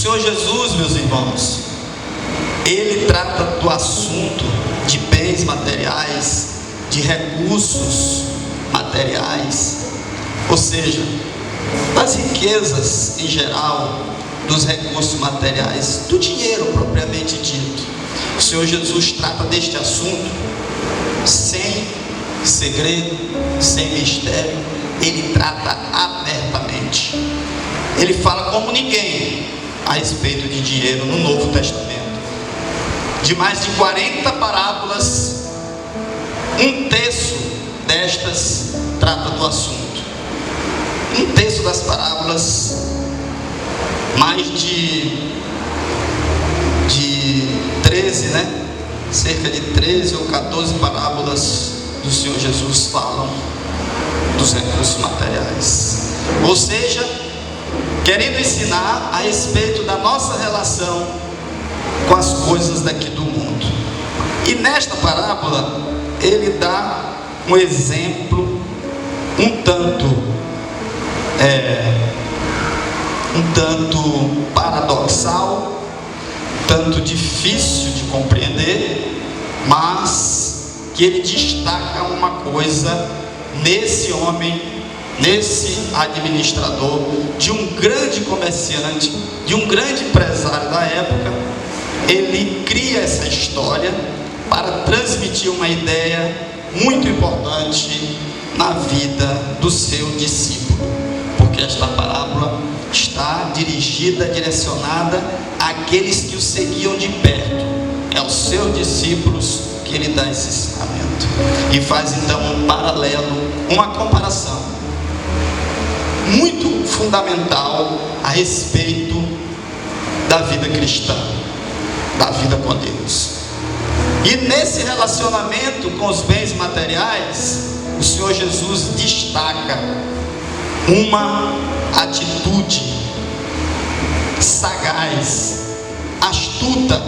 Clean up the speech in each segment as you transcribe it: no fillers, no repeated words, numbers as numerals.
Senhor Jesus, meus irmãos, Ele trata do assunto de bens materiais, de recursos materiais, ou seja, das riquezas em geral, dos recursos materiais, do dinheiro propriamente dito. O Senhor Jesus trata deste assunto sem segredo, sem mistério. Ele trata abertamente. Ele fala como ninguém a respeito de dinheiro no Novo Testamento. De mais de 40 parábolas, um terço destas trata do assunto. Um terço das parábolas, mais de 13, cerca de 13 ou 14 parábolas do Senhor Jesus falam dos recursos materiais. Ou seja, querendo ensinar a respeito da nossa relação com as coisas daqui do mundo. E nesta parábola, ele dá um exemplo um tanto paradoxal, tanto difícil de compreender, mas que ele destaca uma coisa nesse homem, nesse administrador, de um grande comerciante, de um grande empresário da época. Ele cria essa história para transmitir uma ideia muito importante na vida do seu discípulo, porque esta parábola está dirigida, direcionada àqueles que o seguiam de perto. É aos seus discípulos que ele dá esse ensinamento e faz então um paralelo, uma comparação muito fundamental a respeito da vida cristã, da vida com Deus. E nesse relacionamento com os bens materiais, o Senhor Jesus destaca uma atitude sagaz, astuta,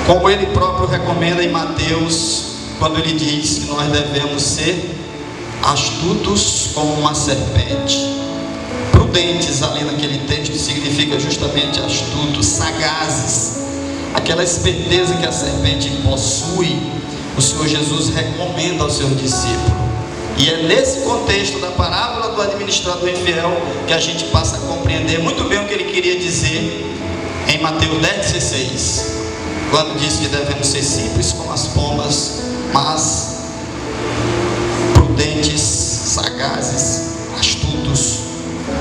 como ele próprio recomenda em Mateus, quando ele diz que nós devemos ser astutos como uma serpente. Prudentes, ali naquele texto, significa justamente astutos, sagazes, aquela esperteza que a serpente possui. O Senhor Jesus recomenda ao seu discípulo. E é nesse contexto da parábola do administrador infiel que a gente passa a compreender muito bem o que ele queria dizer em Mateus 10,16, quando diz que devemos ser simples como as pombas, mas prudentes, sagazes, astutos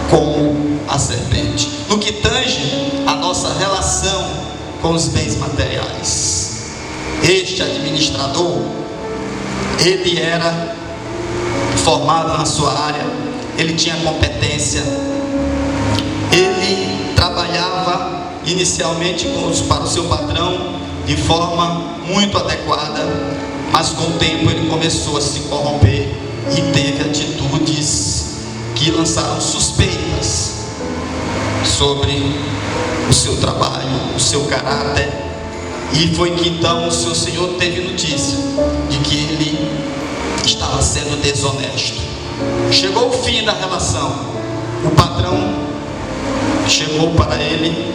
como a serpente, no que tange a nossa relação com os bens materiais. Este administrador, ele era formado na sua área, ele tinha competência, ele trabalhava inicialmente para o seu patrão de forma muito adequada, mas com o tempo ele começou a se corromper e teve atitudes que lançaram suspeitas sobre o seu trabalho, o seu caráter. E foi que então o seu senhor teve notícia de que ele estava sendo desonesto. Chegou o fim da relação, o patrão chegou para ele,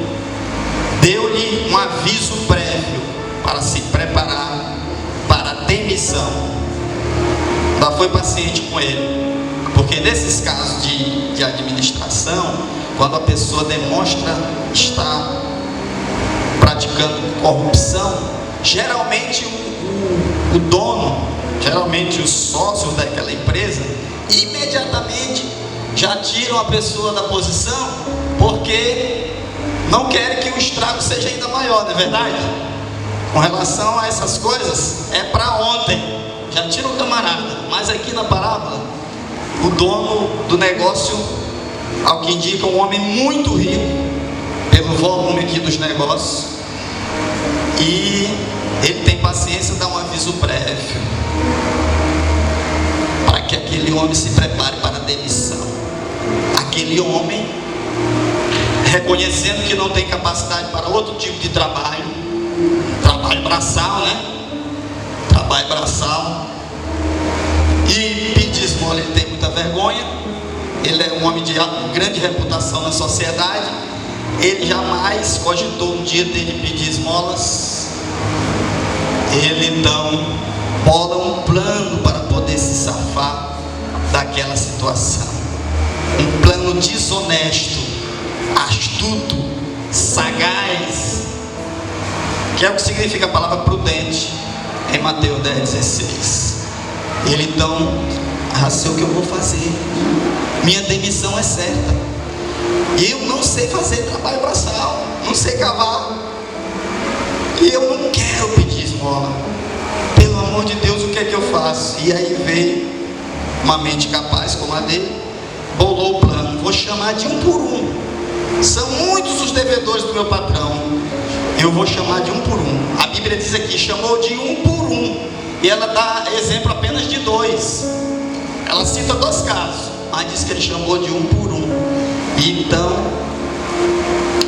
deu-lhe um aviso prévio para se preparar para a demissão. Ainda foi paciente com ele, porque nesses casos de administração, quando a pessoa demonstra estar praticando corrupção, geralmente o dono, geralmente os sócios daquela empresa, imediatamente já tiram a pessoa da posição, porque não querem que o estrago seja ainda maior, não é verdade? Com relação a essas coisas, é para ontem, já tira o camarada. Mas aqui na parábola, o dono do negócio, ao que indica, um homem muito rico, pelo volume aqui dos negócios, e ele tem paciência de dar um aviso prévio para que aquele homem se prepare para a demissão. Aquele homem, reconhecendo que não tem capacidade para outro tipo de trabalho braçal, trabalho braçal, e pedir esmola, ele tem muita vergonha, ele é um homem de grande reputação na sociedade. Ele jamais cogitou um dia dele pedir esmolas. Ele então bola um plano para poder se safar daquela situação. Um plano desonesto, astuto, sagaz, que é o que significa a palavra prudente em Mateus 10,16. Ele então, sei o que eu vou fazer, minha demissão é certa, eu não sei fazer trabalho braçal, não sei cavar, e eu não quero pedir esmola, pelo amor de Deus, o que é que eu faço? E aí veio uma mente capaz como a dele, bolou o plano, vou chamar de um por um. São muitos os devedores do meu patrão, eu vou chamar de um por um. A Bíblia diz aqui, chamou de um por um, e ela dá exemplo apenas de dois. Ela cita 2 casos, mas diz que ele chamou de um por um. E então,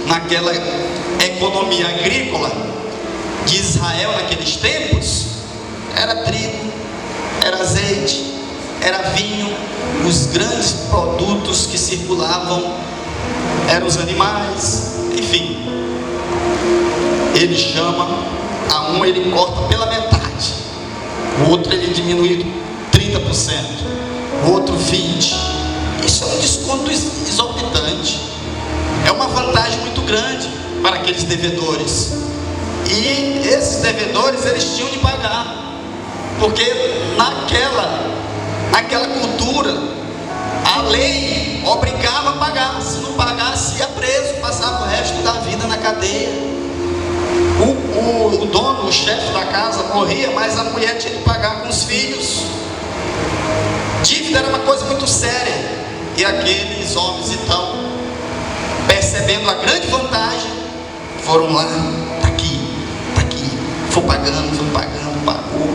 naquela economia agrícola de Israel naqueles tempos, era trigo, era azeite, era vinho, os grandes produtos que circulavam eram os animais, enfim. Ele chama, a um ele corta pela metade, o outro ele diminui 30%, o outro 20%. Isso é um desconto exorbitante, é uma vantagem muito grande para aqueles devedores. E esses devedores eles tinham de pagar, porque naquela cultura a lei obrigava a pagar. Se não pagasse, ia preso, passava o resto da vida na cadeia. O dono, o chefe da casa morria, mas a mulher tinha de pagar com os filhos. Dívida era uma coisa muito séria. E aqueles homens então, percebendo a grande vantagem, foram lá, tá aqui, foi pagando, pagou.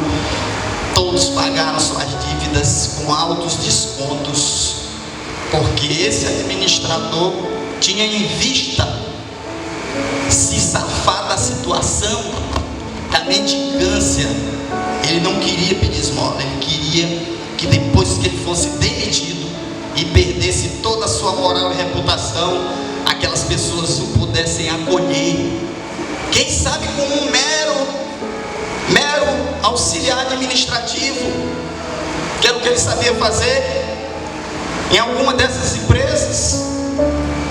Todos pagaram suas dívidas com altos descontos, porque esse administrador tinha em vista se safar da situação da mendicância. Ele não queria pedir esmola, ele queria que depois que ele fosse demitido e perdesse toda a sua moral e reputação, aquelas pessoas o pudessem acolher, quem sabe como um mero auxiliar administrativo, que era o que ele sabia fazer em alguma dessas empresas,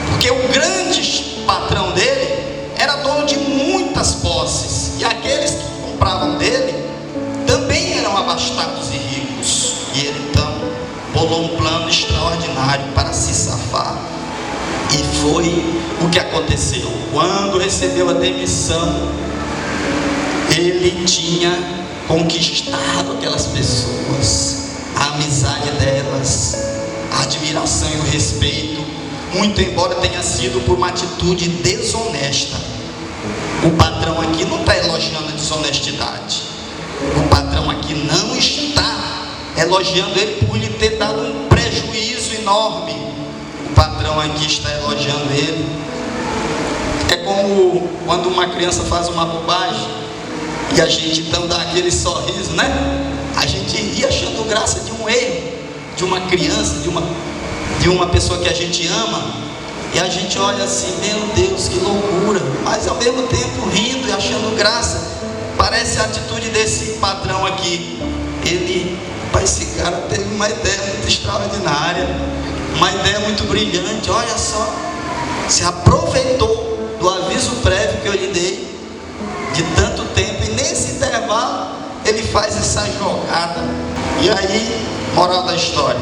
porque o grande patrão dele era dono de muitas posses, e aqueles que compravam dele também eram abastados e ricos. E ele então bolou um plano extraordinário para se safar. E foi o que aconteceu. Quando recebeu a demissão, ele tinha conquistado aquelas pessoas, a amizade delas, a admiração e o respeito, muito embora tenha sido por uma atitude desonesta. O patrão aqui não está elogiando a desonestidade, o patrão aqui não está elogiando ele por lhe ter dado um prejuízo enorme. O patrão aqui está elogiando ele. É como quando uma criança faz uma bobagem e a gente então dá aquele sorriso, né? A gente ri achando graça de um erro de uma criança, de uma pessoa que a gente ama, e a gente olha assim, meu Deus, que loucura, mas ao mesmo tempo rindo e achando graça. Parece a atitude desse patrão aqui. Esse cara teve uma ideia muito extraordinária, uma ideia muito brilhante. Olha só, se aproveitou do aviso prévio que eu lhe dei de tanto tempo, e nesse intervalo ele faz essa jogada. E aí, moral da história,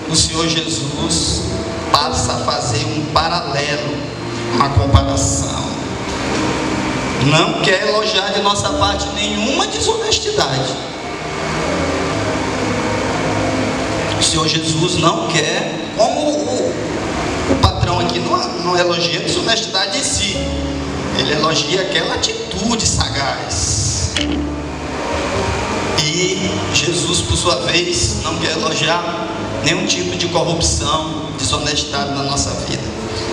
o Senhor Jesus passa a fazer um paralelo, uma comparação. Não quer elogiar de nossa parte nenhuma desonestidade. O Senhor Jesus não quer, como o patrão aqui não elogia a desonestidade em si, ele elogia aquela atitude sagaz. E Jesus, por sua vez, não quer elogiar nenhum tipo de corrupção, desonestidade na nossa vida,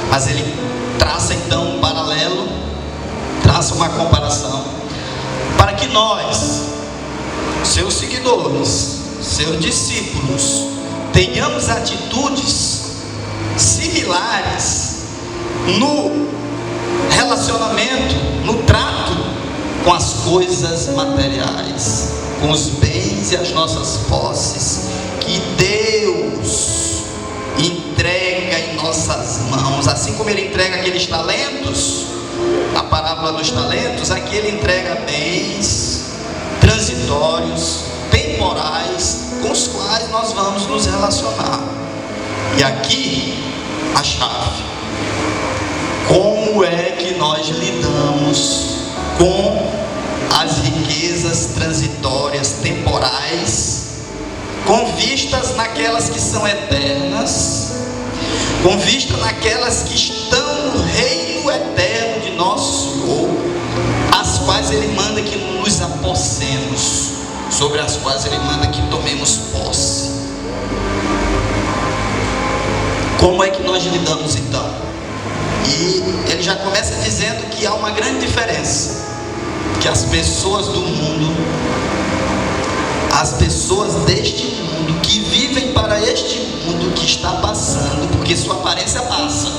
mas ele traça então um paralelo, traça uma comparação, para que nós, seus seguidores, seus discípulos, tenhamos atitudes similares no relacionamento, no trato com as coisas materiais, com os bens e as nossas posses que Deus entrega em nossas mãos. Assim como Ele entrega aqueles talentos, a parábola dos talentos, aqui Ele entrega bens transitórios, temporais, com os quais nós vamos nos relacionar. E aqui a chave: como é que nós lidamos com as riquezas transitórias, temporais, com vistas naquelas que são eternas, com vista naquelas que estão no reino eterno de nosso Senhor, as quais Ele manda que nos apossemos, sobre as quais Ele manda que tomemos posse. Como é que nós lidamos então? E ele já começa dizendo que há uma grande diferença, que as pessoas do mundo, as pessoas deste mundo, que vivem para este mundo que está passando, porque sua aparência passa,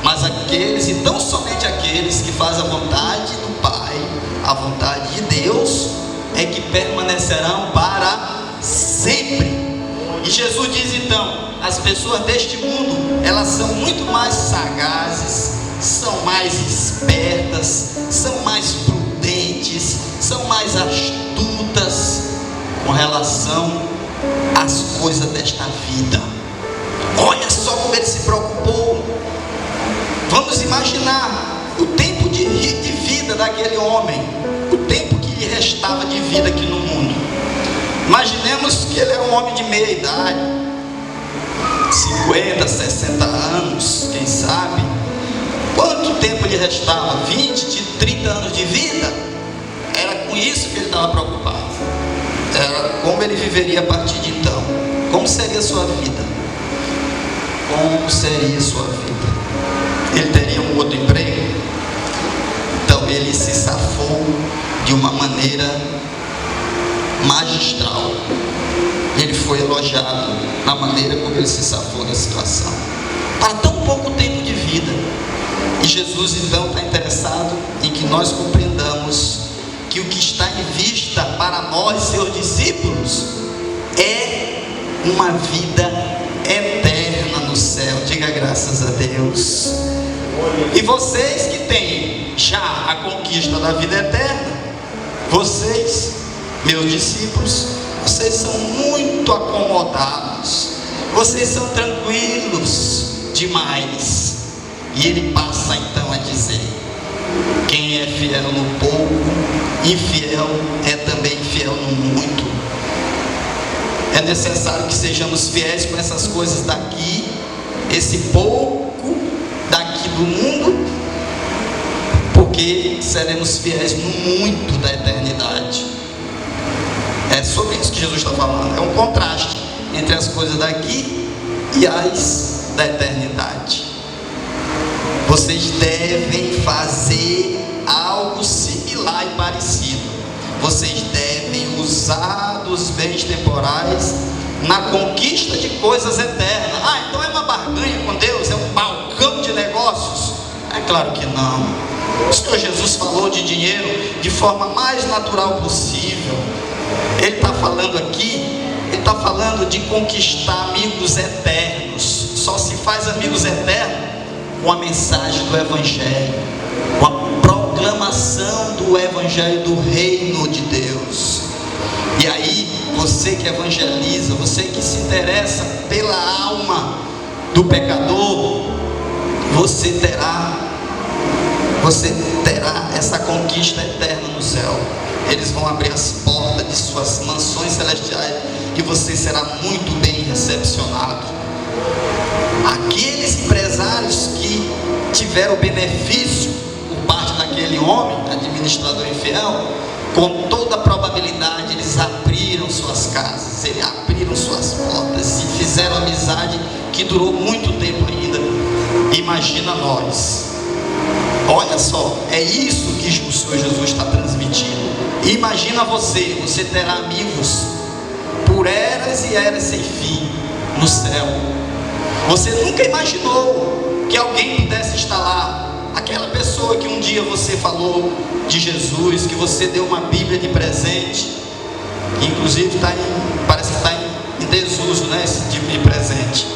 mas aqueles, e tão somente aqueles que fazem a vontade do Pai, a vontade de Deus, é que permanecerão para sempre. E Jesus diz então: as pessoas deste mundo, elas são muito mais sagazes, são mais espertas, são mais prudentes, são mais astutas com relação às coisas desta vida. Olha só como ele se preocupou. Vamos imaginar o tempo de vida daquele homem, o tempo que lhe restava de vida aqui no mundo. Imaginemos que ele é um homem de meia idade, 50, 60 anos, quem sabe. Quanto tempo lhe restava? 20, 30 anos de vida? Era com isso que ele estava preocupado. Era como ele viveria a partir de então. Como seria a sua vida? Como seria a sua vida? Ele teria um outro emprego? Então ele se safou de uma maneira magistral. Ele foi elogiado na maneira como ele se safou da situação, para tão pouco tempo de vida. E Jesus então está interessado em que nós compreendamos que o que está em vista para nós, seus discípulos, é uma vida eterna no céu. Diga graças a Deus. E vocês que têm já a conquista da vida eterna, vocês, meus discípulos, vocês são muito acomodados, vocês são tranquilos demais. E ele passa então a dizer: quem é fiel no pouco, infiel é também fiel no muito. É necessário que sejamos fiéis com essas coisas daqui, esse pouco daqui do mundo, porque seremos fiéis no muito da eternidade. É sobre isso que Jesus está falando. É um contraste entre as coisas daqui e as da eternidade. Vocês devem fazer algo similar e parecido. Vocês devem usar dos bens temporais na conquista de coisas eternas. Ah, então é uma barganha com Deus? É um balcão de negócios? É claro que não. O Senhor Jesus falou de dinheiro de forma mais natural possível. Ele está falando aqui, ele está falando de conquistar amigos eternos. Só se faz amigos eternos com a mensagem do Evangelho, com a proclamação do Evangelho do Reino de Deus. E aí, você que evangeliza, você que se interessa pela alma do pecador, você terá essa conquista eterna no céu. Eles vão abrir as portas de suas mansões celestiais e você será muito bem recepcionado. Aqueles empresários que tiveram benefício por parte daquele homem, administrador infiel, com toda a probabilidade eles abriram suas casas, eles abriram suas portas e fizeram amizade que durou muito tempo ainda. Imagina nós. Olha só, é isso que o Senhor Jesus está transmitindo. Imagina você terá amigos por eras e eras sem fim no céu. Você nunca imaginou que alguém pudesse estar lá. Aquela pessoa que um dia você falou de Jesus, que você deu uma Bíblia de presente, que inclusive parece que está em desuso, né, esse tipo de presente.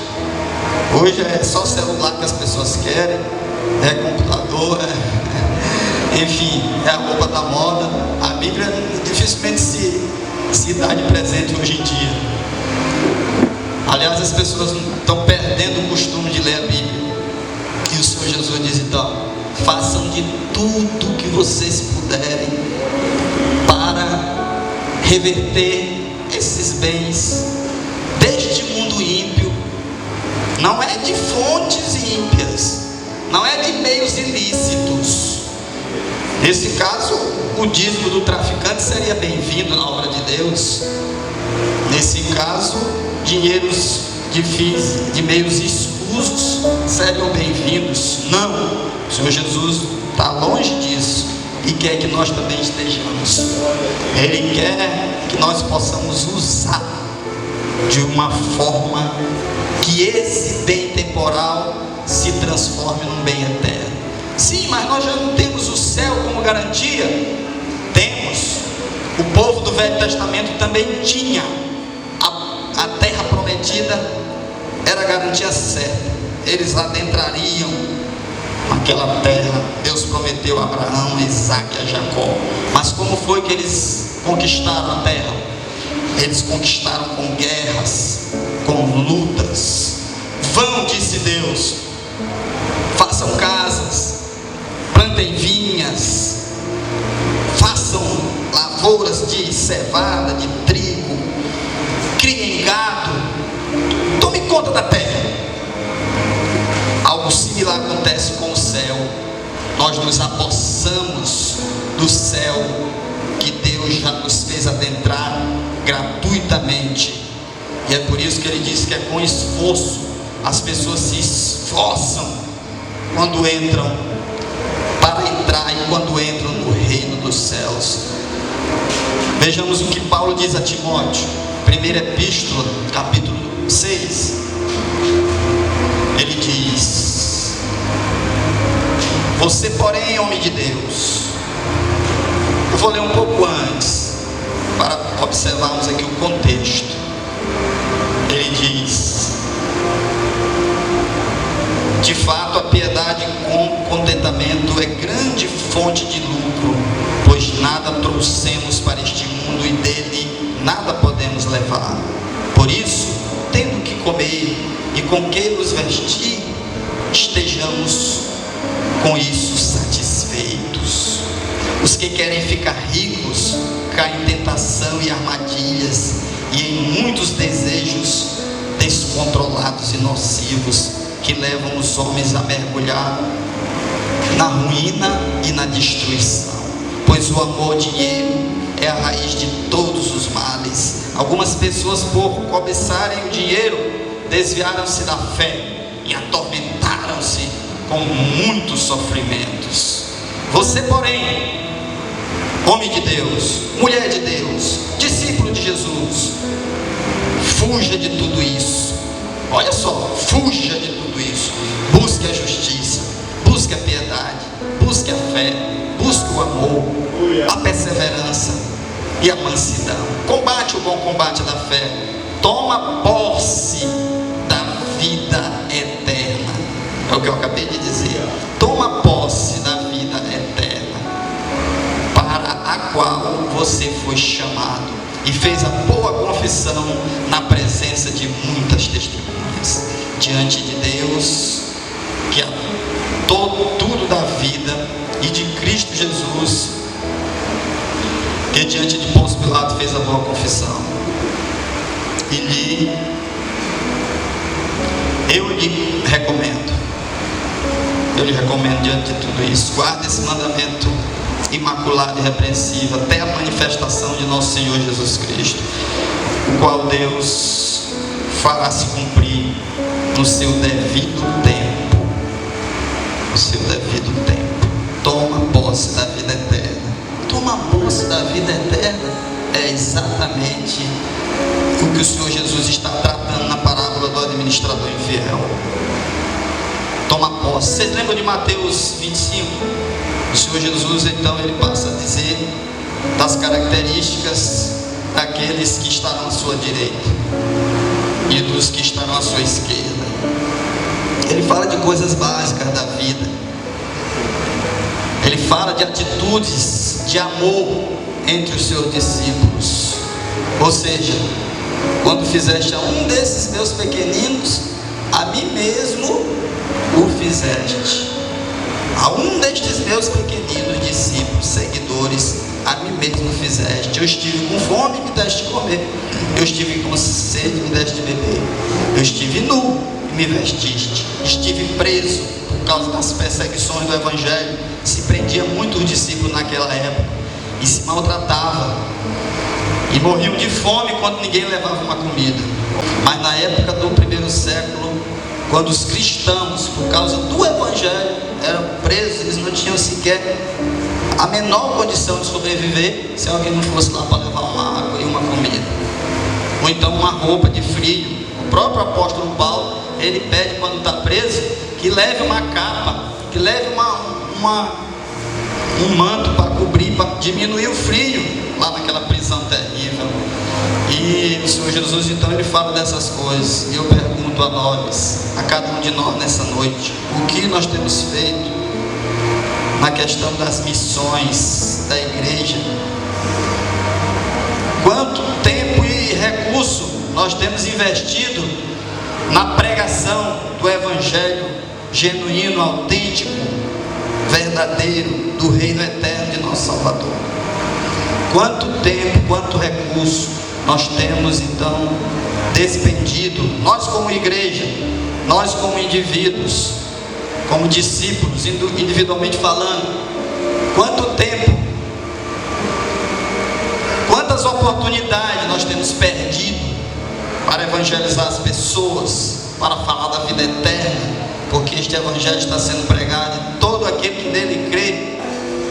Hoje é só celular que as pessoas querem, é computador, enfim, é a roupa da moda. A Bíblia dificilmente se dá de presente hoje em dia. Aliás, as pessoas estão perdendo o costume de ler a Bíblia. E o Senhor Jesus diz então: façam de tudo que vocês puderem para reverter esses bens deste mundo ímpio. Não é de fontes ímpias, não é de meios ilícitos. Nesse caso, o dízimo do traficante seria bem-vindo na obra de Deus. Nesse caso, dinheiros de meios escusos seriam bem-vindos. Não, o Senhor Jesus está longe disso e quer que nós também estejamos. Ele quer que nós possamos usar de uma forma que esse bem temporal se transforme num bem eterno. Sim, mas nós já não temos o céu como garantia? Temos. O povo do Velho Testamento também tinha. A terra prometida era a garantia certa. Eles adentrariam naquela terra. Deus prometeu a Abraão, a Isaac e a Jacó. Mas como foi que eles conquistaram a terra? Eles conquistaram com guerras, com lutas. Vão, disse Deus, façam casas, plantem vinhas, façam lavouras de cevada, de trigo, criem gado, tome conta da terra. Algo similar acontece com o céu. Nós nos apossamos do céu que Deus já nos fez adentrar gratuitamente. E é por isso que ele diz que é com esforço. As pessoas se esforçam quando entram para entrar e quando entram no reino dos céus. Vejamos o que Paulo diz a Timóteo, primeira epístola, capítulo 6. Ele diz: você, porém, homem de Deus. Eu vou ler um pouco antes para observarmos aqui o contexto. Ele diz: de fato, a piedade com contentamento é grande fonte de lucro, pois nada trouxemos para este mundo e dele nada podemos levar. Por isso, tendo que comer e com que nos vestir, estejamos com isso satisfeitos. Os que querem ficar ricos caem em tentação e armadilhas e em muitos desejos descontrolados e nocivos, que levam os homens a mergulhar na ruína e na destruição. Pois o amor ao dinheiro é a raiz de todos os males. Algumas pessoas, por cobiçarem o dinheiro, desviaram-se da fé e atormentaram-se com muitos sofrimentos. Você, porém, homem de Deus, mulher de Deus, discípulo de Jesus, fuja de tudo isso. Olha só, fuja de tudo isso. Busque a justiça, busque a piedade, busque a fé, busque o amor, a perseverança e a mansidão. Combate o bom combate da fé. Toma posse da vida eterna. É o que eu acabei de dizer. Toma posse da vida eterna, para a qual você foi chamado e fez a boa confissão na presença de muitas testemunhas. Diante de Deus, que é tudo da vida, e de Cristo Jesus, que diante de Pôncio Pilato fez a boa confissão. E eu lhe recomendo diante de tudo isso, guarde esse mandamento imaculado e repreensível até a manifestação de nosso Senhor Jesus Cristo, o qual Deus fará se cumprir no seu devido tempo. No seu devido tempo. Toma posse da vida eterna. Toma posse da vida eterna é exatamente o que o Senhor Jesus está tratando na parábola do administrador infiel. propósito. Vocês lembram de Mateus 25? O Senhor Jesus, então, ele passa a dizer das características daqueles que estarão à sua direita e dos que estarão à sua esquerda. Ele fala de coisas básicas da vida. Ele fala de atitudes de amor entre os seus discípulos. Ou seja, quando fizeste a um desses meus pequeninos, a mim mesmo o fizeste. A um destes meus pequeninos discípulos, seguidores, a mim mesmo fizeste. Eu estive com fome e me deste de comer. Eu estive com sede e me deste de beber. Eu estive nu e me vestiste. Estive preso por causa das perseguições do Evangelho. Se prendia muitos discípulos naquela época e se maltratava. E morriam de fome quando ninguém levava uma comida. Mas na época do primeiro século, quando os cristãos, por causa do Evangelho, eram presos, eles não tinham sequer a menor condição de sobreviver se alguém não fosse lá para levar uma água e uma comida, ou então uma roupa de frio. O próprio apóstolo Paulo, ele pede quando está preso, que leve uma capa, que leve um manto para cobrir, para diminuir o frio lá naquela prisão terrível. E o Senhor Jesus, então, ele fala dessas coisas. E eu pergunto a nós, a cada um de nós nessa noite, o que nós temos feito na questão das missões da igreja? Quanto tempo e recurso nós temos investido na pregação do Evangelho genuíno, autêntico, verdadeiro, do reino eterno de nosso Salvador? Quanto tempo, quanto recurso nós temos então despendido, nós como igreja, nós como indivíduos, como discípulos, individualmente falando? Quanto tempo, quantas oportunidades nós temos perdido para evangelizar as pessoas, para falar da vida eterna? Porque este Evangelho está sendo pregado e todo aquele que nele crê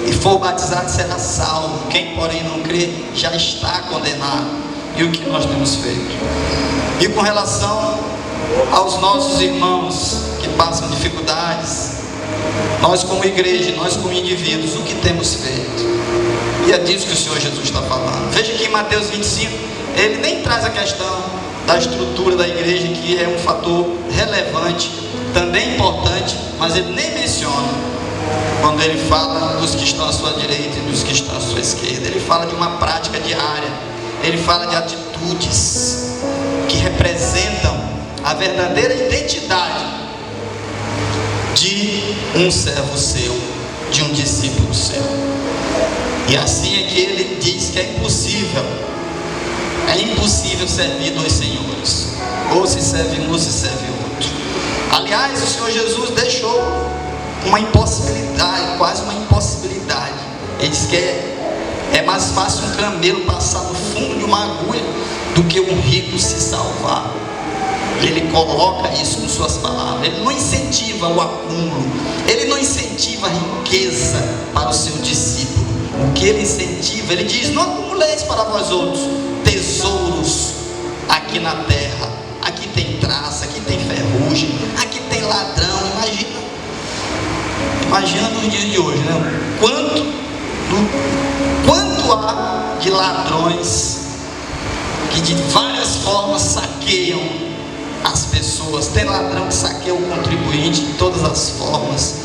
e for batizado será salvo. Quem porém não crê já está condenado. E o que nós temos feito? E com relação aos nossos irmãos que passam dificuldades, nós como igreja, nós como indivíduos, o que temos feito? E é disso que o Senhor Jesus está falando. Veja que em Mateus 25, ele nem traz a questão da estrutura da igreja, que é um fator relevante, também importante, mas ele nem menciona quando ele fala dos que estão à sua direita e dos que estão à sua esquerda. Ele fala de uma prática diária, ele fala de atitudes que representam a verdadeira identidade de um servo seu, de um discípulo seu. E assim é que ele diz que é impossível servir dois senhores, ou se serve um ou se serve outro. Aliás, o Senhor Jesus deixou uma impossibilidade, quase uma impossibilidade. Ele diz que é mais fácil um camelo passar no fundo de uma agulha do que um rico se salvar. Ele coloca isso com suas palavras. Ele não incentiva o acúmulo, ele não incentiva a riqueza para o seu discípulo. O que ele incentiva, ele diz: não acumuleis para vós outros tesouros aqui na terra. Aqui tem traça, aqui tem ferrugem, aqui tem ladrão. Imagina nos dias de hoje, né? Quanto há de ladrões que de várias formas saqueiam as pessoas. Tem ladrão que saqueia o contribuinte de todas as formas.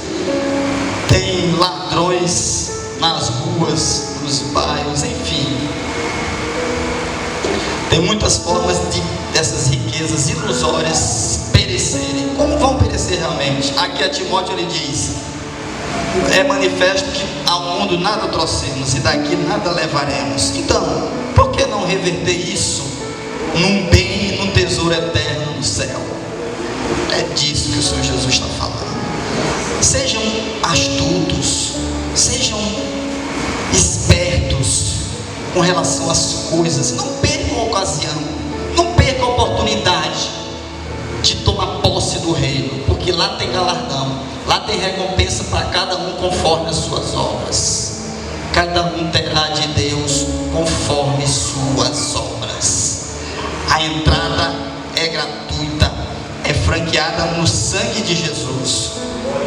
Tem ladrões nas ruas, nos bairros, enfim. Tem muitas formas dessas riquezas ilusórias perecerem. Como vão perecer realmente? Aqui a Timóteo ele diz: é manifesto que ao mundo nada trouxemos e daqui nada levaremos. Então, por que não reverter isso num bem, num tesouro eterno no céu? É disso que o Senhor Jesus está falando. Sejam astutos, sejam espertos com relação às coisas. Não percam a ocasião, não percam a oportunidade de tomar posse do reino, porque lá tem galardão, lá tem recompensa para cada um conforme as suas obras. Cada um terá de Deus conforme suas obras. A entrada é gratuita, é franqueada no sangue de Jesus.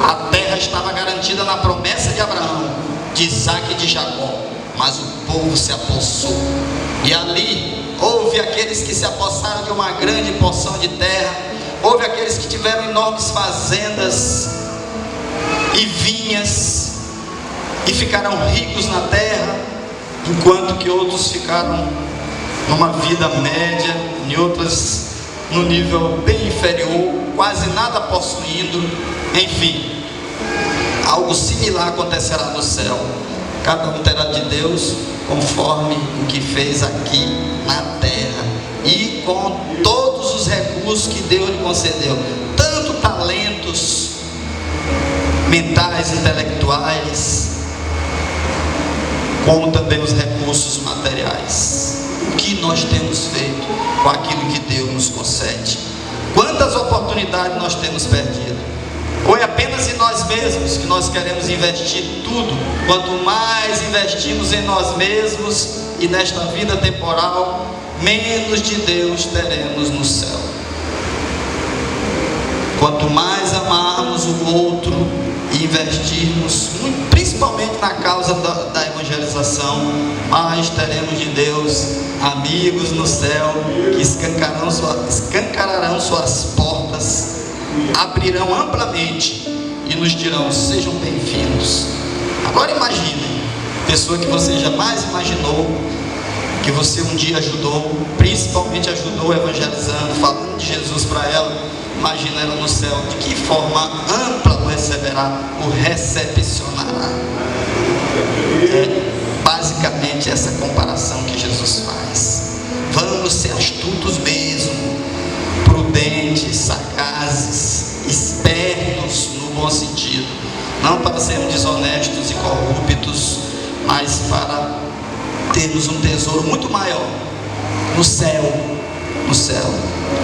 A terra estava garantida na promessa de Abraão, de Isaac e de Jacó, mas o povo se apossou. E ali houve aqueles que se apossaram de uma grande porção de terra, houve aqueles que tiveram enormes fazendas e vinhas e ficaram ricos na terra, enquanto que outros ficaram numa vida média, e outras no nível bem inferior, quase nada possuindo. Enfim, algo similar acontecerá no céu. Cada um terá de Deus conforme o que fez aqui na terra, e com todos os recursos que Deus lhe concedeu, tanto talentos mentais, intelectuais, como também os recursos materiais. O que nós temos feito com aquilo que Deus nos concede? Quantas oportunidades nós temos perdido? Ou é apenas em nós mesmos que nós queremos investir tudo? Quanto mais investimos em nós mesmos e nesta vida temporal, menos de Deus teremos no céu. Quanto mais amarmos o outro e investirmos, principalmente na causa da evangelização, mais teremos de Deus amigos no céu que escancararão suas portas, abrirão amplamente e nos dirão: sejam bem-vindos. Agora imagine, pessoa que você jamais imaginou, que você um dia ajudou, principalmente ajudou evangelizando, falando de Jesus para ela. Imagina ela no céu, de que forma ampla o receberá, o recepcionará. É basicamente essa comparação que Jesus faz. Vamos ser astutos mesmo, prudentes, sagazes, espertos no bom sentido, não para sermos desonestos e corruptos, mas para termos um tesouro muito maior no céu. No céu,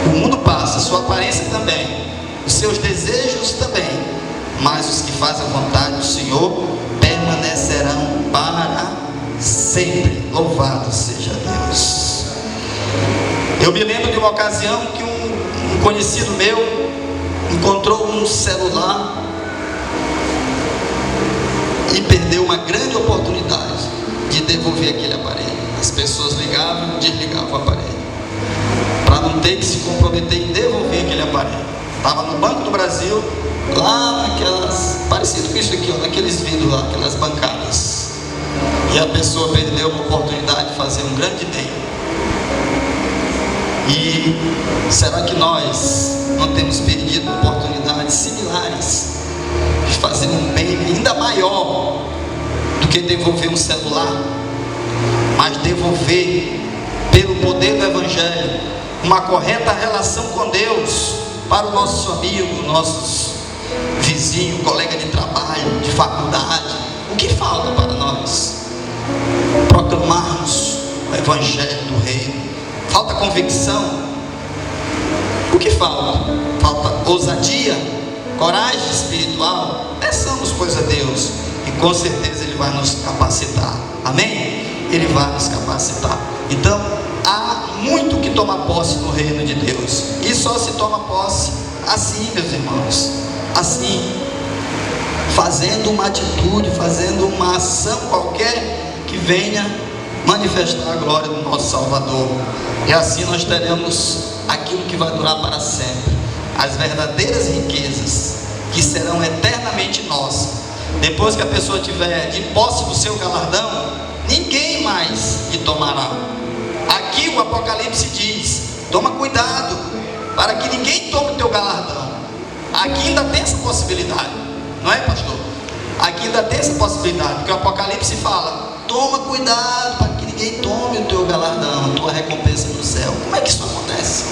o mundo passa, sua aparência também, os seus desejos também, mas os que fazem a vontade do Senhor permanecerão para sempre. Louvado seja Deus. Eu me lembro de uma ocasião que um conhecido meu encontrou um celular e perdeu uma grande oportunidade de devolver aquele aparelho. As pessoas ligavam e desligavam o aparelho, para não ter que se comprometer em devolver aquele aparelho. Estava no Banco do Brasil, lá naquelas, parecido com isso aqui, ó, naqueles vidros lá, aquelas bancadas. E a pessoa perdeu uma oportunidade de fazer um grande bem. E será que nós não temos perdido oportunidades similares de fazer um bem ainda maior do que devolver um celular, mas devolver, pelo poder do Evangelho, uma correta relação com Deus para o nosso amigo, nossos vizinho, colega de trabalho, de faculdade? O que falta para nós? Proclamarmos o Evangelho do Reino. Falta convicção? O que falta? Falta ousadia, coragem espiritual? Peçamos, pois, a Deus, e com certeza Ele vai nos capacitar. Amém? Ele vai nos capacitar. Então, há muito que tomar posse no reino de Deus, e só se toma posse assim, meus irmãos, assim, fazendo uma atitude, fazendo uma ação qualquer que venha manifestar a glória do nosso Salvador. E assim nós teremos aquilo que vai durar para sempre, as verdadeiras riquezas que serão eternamente nossas. Depois que a pessoa tiver de posse do seu galardão, ninguém mais lhe tomará. Aqui o Apocalipse diz: toma cuidado para que ninguém tome o teu galardão. Aqui ainda tem essa possibilidade, não é, pastor? Aqui ainda tem essa possibilidade, porque o Apocalipse fala: toma cuidado para que ninguém tome o teu galardão, a tua recompensa no céu. Como é que isso acontece?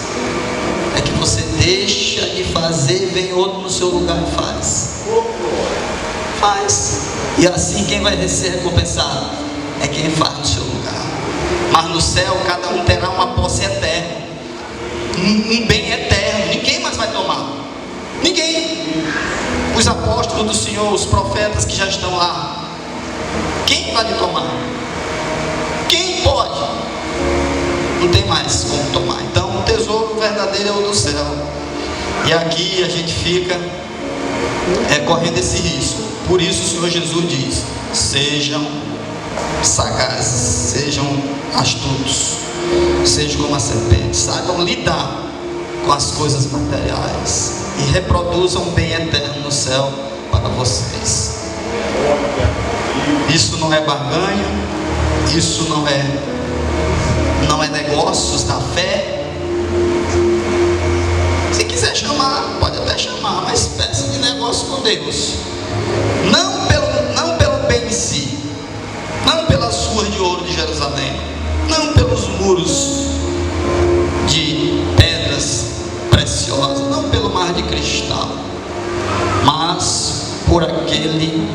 É que você deixa de fazer, vem outro no seu lugar e faz. E assim quem vai ser recompensado é quem faz no seu lugar. Mas no céu cada um terá uma posse eterna, um bem eterno. Ninguém mais vai tomar. Ninguém. Os apóstolos do Senhor, os profetas que já estão lá, quem vai lhe tomar? Quem pode? Não tem mais como tomar. Então o tesouro verdadeiro é o do céu. E aqui a gente fica correndo esse risco. Por isso o Senhor Jesus diz: sejam sagazes, sejam astutos, sejam como a serpente, saibam lidar com as coisas materiais e reproduzam o bem eterno no céu para vocês. Isso não é barganha, isso não é negócios da fé. Se quiser chamar, pode até chamar, mas espécie de negócio com Deus. Não pelo bem em si, não pelas ruas de ouro de Jerusalém, não pelos muros de pedras preciosas, não pelo mar de cristal, mas por aquele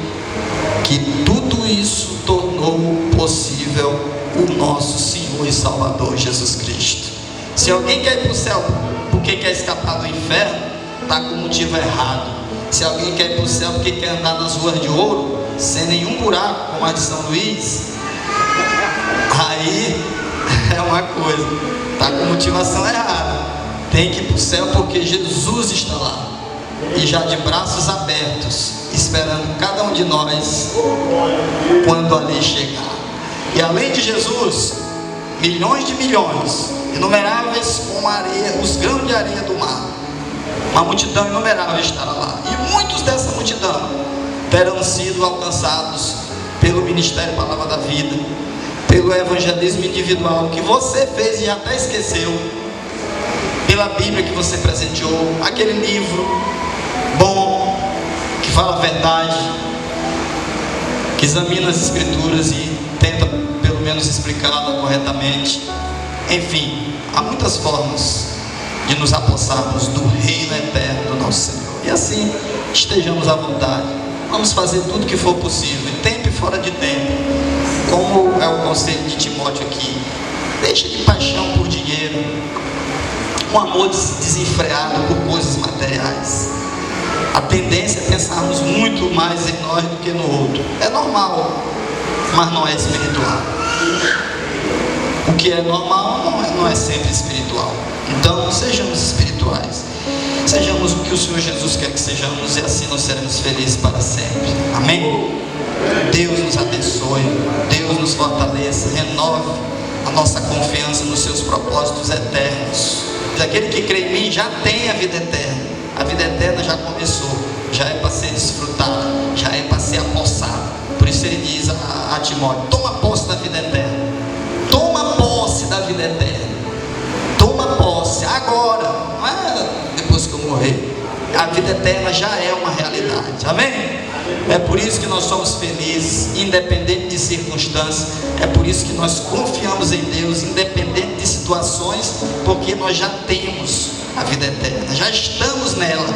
que tudo isso tornou possível, o nosso Senhor e Salvador Jesus Cristo. Se alguém quer ir para o céu porque quer escapar do inferno, está com o motivo errado. Se alguém quer ir para o céu porque quer andar nas ruas de ouro, sem nenhum buraco, como a de São Luís, aí é uma coisa, está com motivação errada. Tem que ir para o céu porque Jesus está lá, e já de braços abertos, esperando cada um de nós quando ali chegar. E além de Jesus, milhões de milhões, inumeráveis como a areia, os grãos de areia do mar, uma multidão inumerável estará lá, e muitos dessa multidão terão sido alcançados pelo Ministério Palavra da Vida, pelo evangelismo individual que você fez e até esqueceu, pela Bíblia que você presenteou, aquele livro bom, que fala a verdade, que examina as Escrituras e tenta pelo menos explicá-la corretamente. Enfim, há muitas formas de nos apossarmos do reino eterno do nosso Senhor, e assim estejamos à vontade. Vamos fazer tudo que for possível, em tempo e fora de tempo, como é o conselho de Timóteo aqui. Deixa de paixão por dinheiro, um amor desenfreado por coisas materiais. A tendência é pensarmos muito mais em nós do que no outro. É normal, mas não é espiritual. O que é normal não é sempre espiritual. Então, sejamos espirituais. Sejamos o que o Senhor Jesus quer que sejamos, e assim nós seremos felizes para sempre. Amém? Deus nos abençoe, Deus nos fortaleça, renove a nossa confiança nos seus propósitos eternos. Aquele que crê em mim já tem a vida eterna. A vida eterna já começou, já é para ser desfrutada, já é para ser apossada. Por isso ele diz a Timóteo: toma posse da vida eterna, toma posse da vida eterna, toma posse agora, não é depois que eu morrer. A vida eterna já é uma realidade, amém? É por isso que nós somos felizes, independente de circunstâncias. É por isso que nós confiamos em Deus, independente de situações, porque nós já temos a vida eterna, já estamos nela.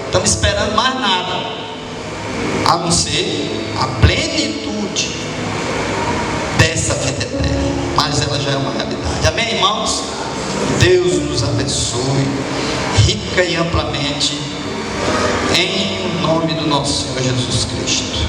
Estamos esperando mais nada, a não ser a plenitude dessa vida eterna, mas ela já é uma realidade. Amém, irmãos? Deus nos abençoe rica e amplamente, em nome do nosso Senhor Jesus Cristo.